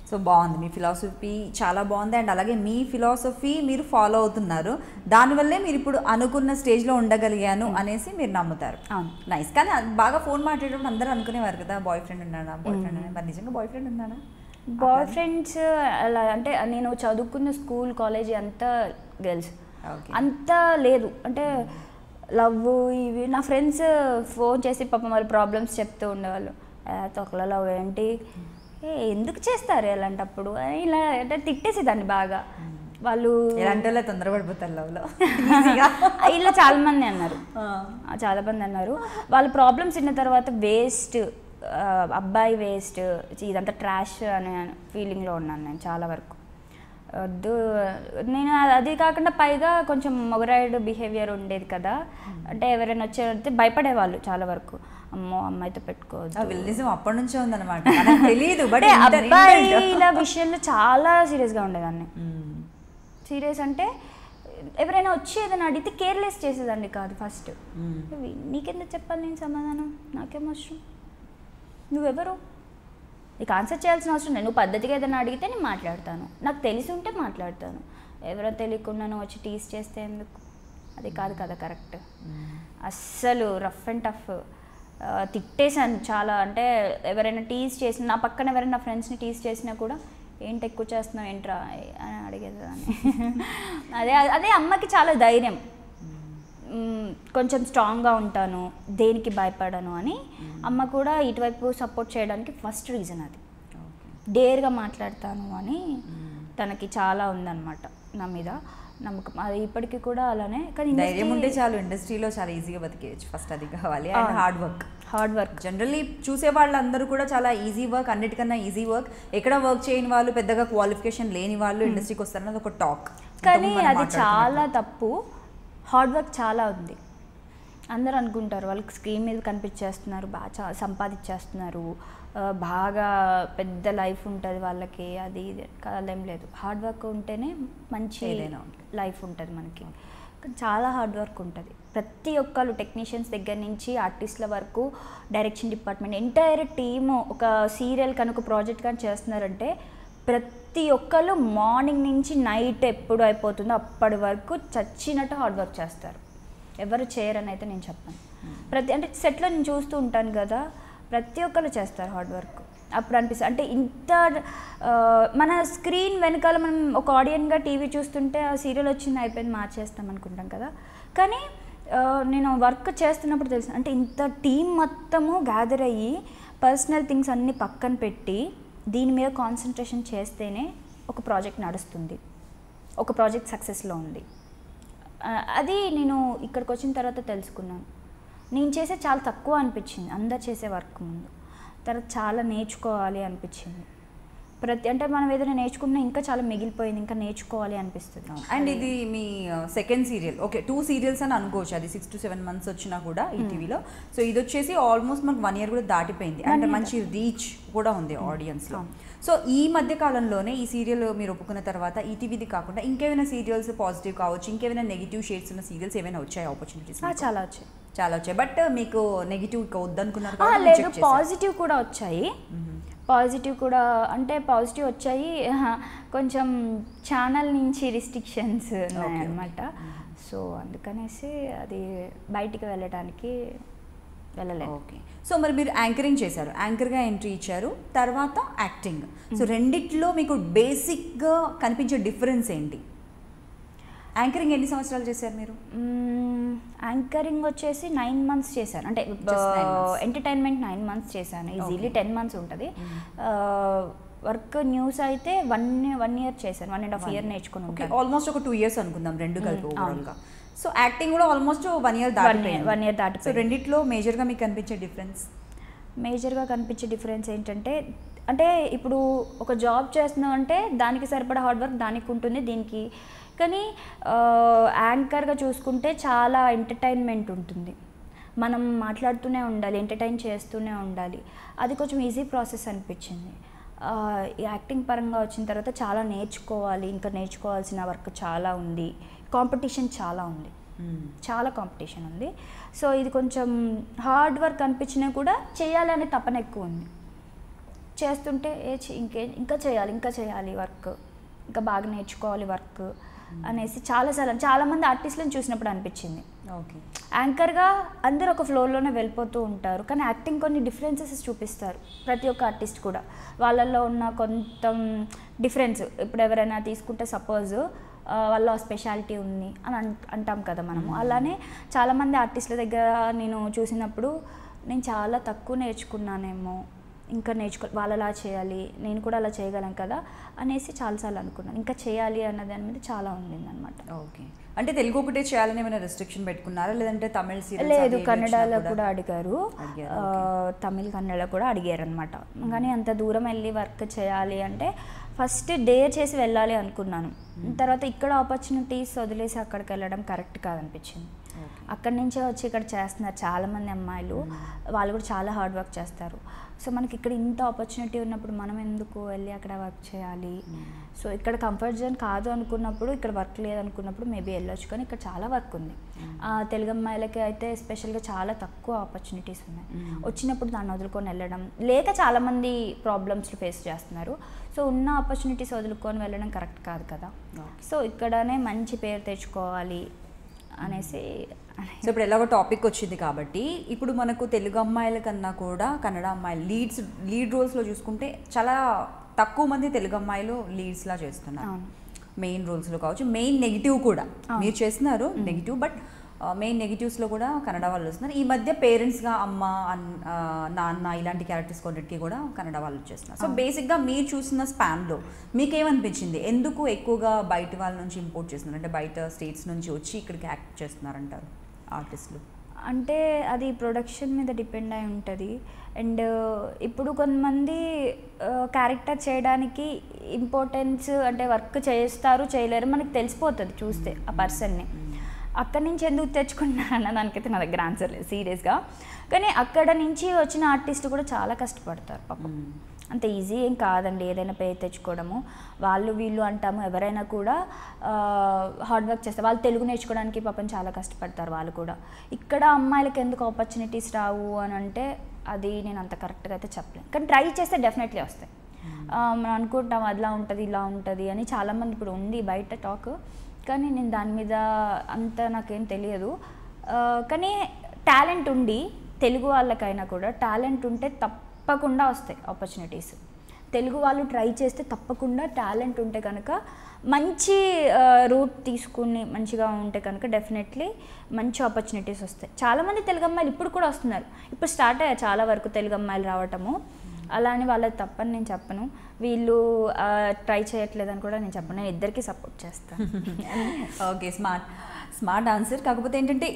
So బాగుంది, మీ philosophy చాలా బాగుంది. అండ్ అలాగే మీ ఫిలాసఫీ మీరు ఫాలో అవుతున్నారు, దానివల్లే మీరు ఇప్పుడు అనుకున్న స్టేజ్లో ఉండగలిగాను అనేసి మీరు నమ్ముతారు. నైస్. కానీ బాగా ఫోన్ మాట్లాడేటప్పుడు అందరూ అనుకునేవారు కదా బాయ్ ఫ్రెండ్ ఉన్నాడా, బాయ్ ఫ్రెండ్ అని. మరి నిజంగా బాయ్ ఫ్రెండ్ ఉన్నాడా? బాయ్ ఫ్రెండ్స్ అలా అంటే నేను చదువుకున్న స్కూల్ కాలేజీ అంతా గర్ల్స్, అంతా లేదు. అంటే లవ్ ఇవి నా ఫ్రెండ్స్ ఫోన్ చేసి పాపం వాళ్ళ ప్రాబ్లమ్స్ చెప్తూ ఉండేవాళ్ళు. తొక్కల లవ్ ఏంటి, ఎందుకు చేస్తారు అలాంటప్పుడు ఇలా అంటే తిట్టేసేదాన్ని బాగా. వాళ్ళు ఎలాంటి తొందరపడిపోతారు లవ్లో ఇలా చాలామంది అన్నారు, చాలామంది అన్నారు. వాళ్ళ ప్రాబ్లమ్స్ విన్న తర్వాత వేస్ట్, అబ్బాయి వేస్ట్, ఇదంతా ట్రాష్ అనే ఫీలింగ్లో ఉన్నాను నేను చాలా వరకు. వద్దు, నేను అది కాకుండా పైగా కొంచెం మొగరాయుడు బిహేవియర్ ఉండేది కదా. అంటే ఎవరైనా వచ్చేస్తే భయపడేవాళ్ళు చాలా వరకు, అమ్మో అమ్మాయితో పెట్టుకోవద్దు. అప్పటి నుంచే ఉందన్నమాట, తెలియదు. అబ్బాయిల విషయంలో చాలా సీరియస్గా ఉండేదాన్ని. సీరియస్ అంటే ఎవరైనా వచ్చి ఏదైనా అడిగితే కేర్లెస్ చేసేదాన్ని కాదు. ఫస్ట్ నీకెందుకు చెప్పాలి నేను సమాధానం, నాకేమవసరం, నువ్వెవరు, నీకు ఆన్సర్ చేయాల్సిన అవసరం లేదు. నువ్వు పద్ధతిగా ఏదైనా అడిగితే నేను మాట్లాడతాను, నాకు తెలిసి ఉంటే మాట్లాడతాను. ఎవరో తెలియకుండా నువ్వు వచ్చి టీస్ చేస్తే ఎందుకు, అది కాదు కదా కరెక్ట్. అస్సలు రఫ్ అండ్ టఫ్ తిట్టేశాను చాలా. అంటే ఎవరైనా టీస్ చేసిన, నా పక్కన ఎవరైనా ఫ్రెండ్స్ని టీస్ చేసినా కూడా ఏంటి ఎక్కువ చేస్తున్నావు ఏంట్రా అని అడిగేదాన్ని. అదే అదే అమ్మకి చాలా ధైర్యం, కొంచెం స్ట్రాంగ్గా ఉంటాను, దేనికి భయపడను అని అమ్మ కూడా ఇటువైపు సపోర్ట్ చేయడానికి ఫస్ట్ రీజన్ అది. డేర్గా మాట్లాడతాను అని తనకి చాలా ఉందన్నమాట నా మీద నమ్మకం. అది ఇప్పటికీ కూడా అలానే. కానీ ధైర్యం ఉంటే చాలు, ఇండస్ట్రీలో చాలా ఈజీగా బతికేయచ్చు. ఫస్ట్ అది కావాలి. అండ్ హార్డ్ వర్క్ జనరల్లీ చూసే వాళ్ళందరూ కూడా చాలా ఈజీ వర్క్, అన్నిటికన్నా ఈజీ వర్క్. ఎక్కడ వర్క్ చేయని వాళ్ళు, పెద్దగా క్వాలిఫికేషన్ లేని వాళ్ళు ఇండస్ట్రీకి వస్తారన్నది ఒక టాక్. కానీ అది చాలా తప్పు. హార్డ్ వర్క్ చాలా ఉంది. అందరూ అనుకుంటారు వాళ్ళకి స్క్రీన్ మీద కనిపించేస్తున్నారు, బాగా సంపాదించేస్తున్నారు, బాగా పెద్ద లైఫ్ ఉంటుంది వాళ్ళకి, అది ఇది అదేం లేదు. హార్డ్ వర్క్ ఉంటేనే మంచి లైఫ్ ఉంటుంది మనకి. చాలా హార్డ్ వర్క్ ఉంటుంది. ప్రతి ఒక్కరు టెక్నీషియన్స్ దగ్గర నుంచి ఆర్టిస్టుల వరకు, డైరెక్షన్ డిపార్ట్మెంట్, ఎంటైర్ టీము ఒక సీరియల్ కనుక ప్రాజెక్ట్ కానీ చేస్తున్నారంటే ప్రతి ఒక్కరు మార్నింగ్ నుంచి నైట్ ఎప్పుడు అయిపోతుందో అప్పటి వరకు చచ్చినట్టు హార్డ్ వర్క్ చేస్తారు. ఎవరు చేయరని అయితే నేను చెప్పాను. అంటే సెట్లో నేను చూస్తూ ఉంటాను కదా, ప్రతి ఒక్కరు చేస్తారు హార్డ్ వర్క్. అప్పుడు అనిపిస్తుంది అంటే ఇంత మన స్క్రీన్ వెనకాల మనం ఒక ఆడియన్గా టీవీ చూస్తుంటే ఆ సీరియల్ వచ్చింది అయిపోయింది మార్చేస్తాం అనుకుంటాం కదా. కానీ నేను వర్క్ చేస్తున్నప్పుడు తెలుసు అంటే ఇంత టీం మొత్తము గ్యాదర్ అయ్యి పర్సనల్ థింగ్స్ అన్నీ పక్కన పెట్టి దీని మీద కాన్సన్ట్రేషన్ చేస్తేనే ఒక ప్రాజెక్ట్ నడుస్తుంది, ఒక ప్రాజెక్ట్ సక్సెస్లో ఉంది. అది నేను ఇక్కడికి వచ్చిన తర్వాత తెలుసుకున్నాను. నేను చేసే చాలా తక్కువ అనిపించింది అందరు చేసే వర్క్ ముందు. తర్వాత చాలా నేర్చుకోవాలి అనిపించింది. అంటే మనం ఏదైనా నేర్చుకున్నా ఇంకా చాలా మిగిలిపోయింది, ఇంకా నేర్చుకోవాలి అనిపిస్తుంది. అండ్ ఇది మీ సెకండ్ సీరియల్, ఓకే 2 సీరియల్స్ అని అనుకోవచ్చు. అది 6 to 7 months వచ్చినా కూడా ఈటీవీలో. సో ఇది వచ్చేసి ఆల్మోస్ట్ మనకు 1 year కూడా దాటిపోయింది. అంటే మంచి రీచ్ కూడా ఉంది ఆడియన్స్లో. సో ఈ మధ్య కాలంలోనే ఈ సీరియల్ మీరు ఒప్పుకున్న తర్వాత ఈటీవీది కాకుండా ఇంకేమైనా సీరియల్స్ పాజిటివ్ కావచ్చు, ఇంకేమైనా నెగిటివ్ షేడ్స్ ఉన్న సీరియల్స్ ఏమైనా వచ్చాయి ఆపర్చునిటీస్? చాలా వచ్చాయి, చాలా వచ్చాయి. బట్ మీకు నెగిటివ్ వద్దనుకున్నారు? లేదు, పాజిటివ్ కూడా వచ్చాయి. పాజిటివ్ కూడా అంటే పాజిటివ్ వచ్చాయి. కొంచెం ఛానల్ నుంచి రిస్ట్రిక్షన్స్ ఉన్నాయన్నమాట. సో అందుకనేసి అది బయటికి వెళ్ళడానికి వెళ్ళలేదు. ఓకే. సో మరి మీరు యాంకరింగ్ చేశారు, యాంకర్గా ఎంట్రీ ఇచ్చారు, తర్వాత యాక్టింగ్. సో రెండిట్లో మీకు బేసిక్గా కనిపించే డిఫరెన్స్ ఏంటి? యాంకరింగ్ ఎన్ని సంవత్సరాలు చేశారు మీరు? యాంకరింగ్ వచ్చేసి 9 months చేశాను. అంటే ఎంటర్టైన్మెంట్ 9 months చేశాను. ఈజీలీ 10 months ఉంటుంది. వర్క్ న్యూస్ అయితే 1 year చేశాను, 1.5 year నేర్చుకుని ఉంటాను. ఆల్మోస్ట్ ఒక 2 years అనుకుందాం రెండు కలిపి ఓవరాల్గా. సో యాక్టింగ్ కూడా ఆల్మోస్ట్ 1 year దాటిపోయింది. సో రెండిట్లో మేజర్గా మీకు కనిపించే డిఫరెన్స్? మేజర్గా కనిపించే డిఫరెన్స్ ఏంటంటే, అంటే ఇప్పుడు ఒక జాబ్ చేస్తున్నాం అంటే దానికి సరిపడా హార్డ్ వర్క్ దానికి ఉంటుంది, దీనికి. కానీ యాంకర్గా చూసుకుంటే చాలా ఎంటర్టైన్మెంట్ ఉంటుంది, మనం మాట్లాడుతూనే ఉండాలి, ఎంటర్టైన్ చేస్తూనే ఉండాలి. అది కొంచెం ఈజీ ప్రాసెస్ అనిపించింది. యాక్టింగ్ పరంగా వచ్చిన తర్వాత చాలా నేర్చుకోవాలి, ఇంకా నేర్చుకోవాల్సిన వర్క్ చాలా ఉంది, కాంపిటీషన్ చాలా ఉంది, చాలా కాంపిటీషన్ ఉంది. సో ఇది కొంచెం హార్డ్ వర్క్ అనిపించినా కూడా చేయాలనే తపన ఎక్కువ ఉంది. చేస్తుంటే ఇంకా చేయాలి వర్క్, ఇంకా బాగా నేర్చుకోవాలి వర్క్ అనేసి చాలామంది ఆర్టిస్టులను చూసినప్పుడు అనిపించింది. ఓకే, యాంకర్గా అందరూ ఒక ఫ్లోర్లోనే వెళ్ళిపోతూ ఉంటారు, కానీ యాక్టింగ్ కొన్ని డిఫరెన్సెస్ చూపిస్తారు ప్రతి ఒక్క ఆర్టిస్ట్ కూడా. వాళ్ళల్లో ఉన్న కొంత డిఫరెన్స్, ఇప్పుడు ఎవరైనా తీసుకుంటే సపోజ్ వాళ్ళ స్పెషాలిటీ ఉంది అని అంటాం కదా మనము. అలానే చాలామంది ఆర్టిస్టుల దగ్గర నేను చూసినప్పుడు నేను చాలా తక్కువ నేర్చుకున్నానేమో, ఇంకా వాళ్ళలా చేయాలి, నేను కూడా అలా చేయగలను కదా అనేసి చాలాసార్లు అనుకున్నాను. ఇంకా చేయాలి అన్న దాని మీద చాలా ఉండిందనమాట. ఓకే, అంటే తెలుగు ఒకటే చేయాలని ఏమైనా రెస్ట్రిక్షన్ పెట్టుకున్నారా, లేదంటే తమిళ సీరియల్స్? లేదు, కన్నడలో కూడా అడిగారు, తమిళ్ కన్నడ కూడా అడిగారు అనమాట. కానీ అంత దూరం వెళ్ళి వర్క్ చేయాలి అంటే ఫస్ట్ డేర్ చేసి వెళ్ళాలి అనుకున్నాను. తర్వాత ఇక్కడ ఆపర్చునిటీస్ వదిలేసి అక్కడికి వెళ్ళడం కరెక్ట్ కాదనిపించింది. అక్కడి నుంచే వచ్చి ఇక్కడ చేస్తున్నారు చాలామంది అమ్మాయిలు, వాళ్ళు కూడా చాలా హార్డ్ వర్క్ చేస్తారు. సో మనకి ఇక్కడ ఇంత ఆపర్చునిటీ ఉన్నప్పుడు మనం ఎందుకు వెళ్ళి అక్కడ వర్క్ చేయాలి? సో ఇక్కడ కంఫర్ట్ జోన్ కాదు అనుకున్నప్పుడు, ఇక్కడ వర్క్ లేదనుకున్నప్పుడు మేబీ వెళ్ళొచ్చు, కానీ ఇక్కడ చాలా వర్క్ ఉంది. తెలుగు అమ్మాయిలకి అయితే ఎస్పెషల్గా చాలా తక్కువ ఆపర్చునిటీస్ ఉన్నాయి. వచ్చినప్పుడు దాన్ని వదులుకొని వెళ్ళడం, లేక చాలామంది ప్రాబ్లమ్స్లు ఫేస్ చేస్తున్నారు. సో ఉన్న ఆపర్చునిటీస్ వదులుకొని వెళ్ళడం కరెక్ట్ కాదు కదా. సో ఇక్కడనే మంచి పేరు తెచ్చుకోవాలి అనేసి. సో ఇప్పుడు ఎలాగో టాపిక్ వచ్చింది కాబట్టి, ఇప్పుడు మనకు తెలుగు అమ్మాయిల కన్నా కూడా కన్నడ అమ్మాయిలు లీడ్ రోల్స్లో చూసుకుంటే చాలా తక్కువ మంది తెలుగు అమ్మాయిలు లీడ్స్లా చేస్తున్నారు. మెయిన్ రోల్స్లో కావచ్చు, మెయిన్ నెగిటివ్ కూడా మీరు చేస్తున్నారు నెగిటివ్, బట్ మెయిన్ నెగిటివ్స్లో కూడా కన్నడ వాళ్ళు వస్తున్నారు. ఈ మధ్య పేరెంట్స్గా అమ్మ, నాన్న ఇలాంటి క్యారెక్టర్స్ కొన్నిటికి కూడా కన్నడ వాళ్ళు చేస్తున్నారు. సో బేసిక్గా మీరు చూసిన స్పాన్లో మీకేమనిపించింది, ఎందుకు ఎక్కువగా బయట వాళ్ళ నుంచి ఇంపోర్ట్ చేస్తున్నారు, అంటే బయట స్టేట్స్ నుంచి వచ్చి ఇక్కడికి యాక్ట్ చేస్తున్నారంటారు ఆర్టిస్టులు? అంటే అది ప్రొడక్షన్ మీద డిపెండ్ అయి ఉంటుంది. అండ్ ఇప్పుడు కొంతమంది క్యారెక్టర్ చేయడానికి ఇంపార్టెన్స్, అంటే వర్క్ చేస్తారు చేయలేరు మనకి తెలిసిపోతుంది చూస్తే ఆ పర్సన్ని. అక్కడి నుంచి ఎందుకు తెచ్చుకుంటున్నారన్న దానికైతే నా దగ్గర ఆన్సర్ లేదు సీరియస్గా. కానీ అక్కడ నుంచి వచ్చిన ఆర్టిస్ట్ కూడా చాలా కష్టపడతారు పాపం. అంత ఈజీ ఏం కాదండి ఏదైనా పేరు తెచ్చుకోవడము. వాళ్ళు వీళ్ళు అంటాము, ఎవరైనా కూడా హార్డ్ వర్క్ చేస్తారు. వాళ్ళు తెలుగు నేర్చుకోవడానికి పాపం చాలా కష్టపడతారు వాళ్ళు కూడా. ఇక్కడ అమ్మాయిలకి ఎందుకు ఆపర్చునిటీస్ రావు అని అంటే అది నేను అంత కరెక్ట్గా అయితే చెప్పలేను, కానీ ట్రై చేస్తే డెఫినెట్లీ వస్తాయి. మనం అనుకుంటాం అదిలా ఉంటుంది ఇలా ఉంటుంది అని, చాలామంది ఇప్పుడు ఉంది బయట టాక్, కానీ నేను దాని మీద అంత నాకేం తెలియదు. కానీ టాలెంట్ ఉండి, తెలుగు వాళ్ళకైనా కూడా టాలెంట్ ఉంటే తప్పకుండా వస్తాయి ఆపర్చునిటీస్. తెలుగు వాళ్ళు ట్రై చేస్తే తప్పకుండా, టాలెంట్ ఉంటే కనుక, మంచి రూట్ తీసుకుని మంచిగా ఉంటే కనుక డెఫినెట్లీ మంచి ఆపర్చునిటీస్ వస్తాయి. చాలామంది తెలుగు అమ్మాయిలు ఇప్పుడు కూడా వస్తున్నారు, ఇప్పుడు స్టార్ట్ అయ్యాయి చాలా వరకు తెలుగు అమ్మాయిలు రావటము. అలా అని వాళ్ళకి తప్పని నేను చెప్పను, వీళ్ళు ట్రై చేయట్లేదని కూడా నేను చెప్పను, నేను ఇద్దరికి సపోర్ట్ చేస్తాను. Okay, smart answer. కాకపోతే ఏంటంటే